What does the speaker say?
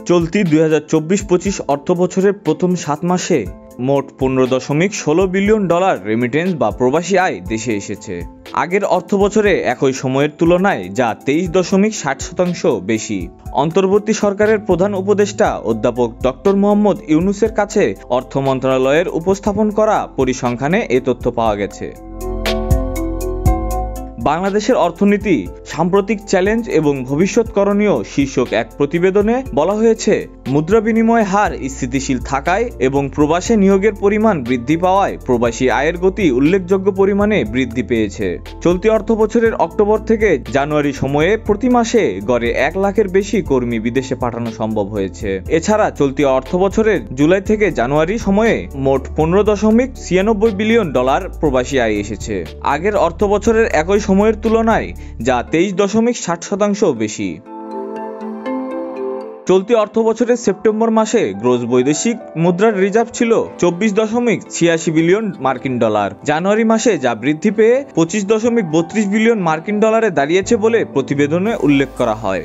চলতি 2024-25 অর্থবছরের প্রথম 7 মাসে মোট $15.16 বিলিয়ন রেমিটেন্স বা প্রবাসী আয় দেশে এসেছে। আগের অর্থবছরে একই সময়ের তুলনায় যা 23.60% বেশি। অন্তর্বর্তী সরকারের প্রধান উপদেষ্টা অধ্যাপক ডক্টর মোহাম্মদ ইউনূসের কাছে অর্থ মন্ত্রণালয়ের উপস্থাপন করা পরিসংখ্যানে এ তথ্য পাওয়া গেছে। বাংলাদেশের অর্থনীতি, সাম্প্রতিক চ্যালেঞ্জ এবং ভবিষ্যৎ করণীয় শীর্ষক এক প্রতিবেদনে বলা হয়েছে, মুদ্রা বিনিময় হার স্থিতিশীল থাকায় এবং প্রবাসে নিয়োগের পরিমাণ বৃদ্ধি পাওয়ায় প্রবাসী আয়ের গতি উল্লেখযোগ্য পরিমাণে বৃদ্ধি পেয়েছে। চলতি অর্থবছরের অক্টোবর থেকে জানুয়ারি সময়ে প্রতি মাসে গড়ে 1 লাখের বেশি কর্মী বিদেশে পাঠানো সম্ভব হয়েছে। এছাড়া চলতি অর্থবছরের জুলাই থেকে জানুয়ারি সময়ে মোট $15.96 বিলিয়ন প্রবাসী আয় এসেছে। আগের অর্থবছরের একই সময়ের তুলনায় যা 23.60% বেশি। চলতি অর্থবছরের সেপ্টেম্বর মাসে গ্রোস বৈদেশিক মুদ্রার রিজার্ভ ছিল $24.86 বিলিয়ন। জানুয়ারি মাসে যা বৃদ্ধি পেয়ে $25.32 বিলিয়ন দাঁড়িয়েছে বলে প্রতিবেদনে উল্লেখ করা হয়।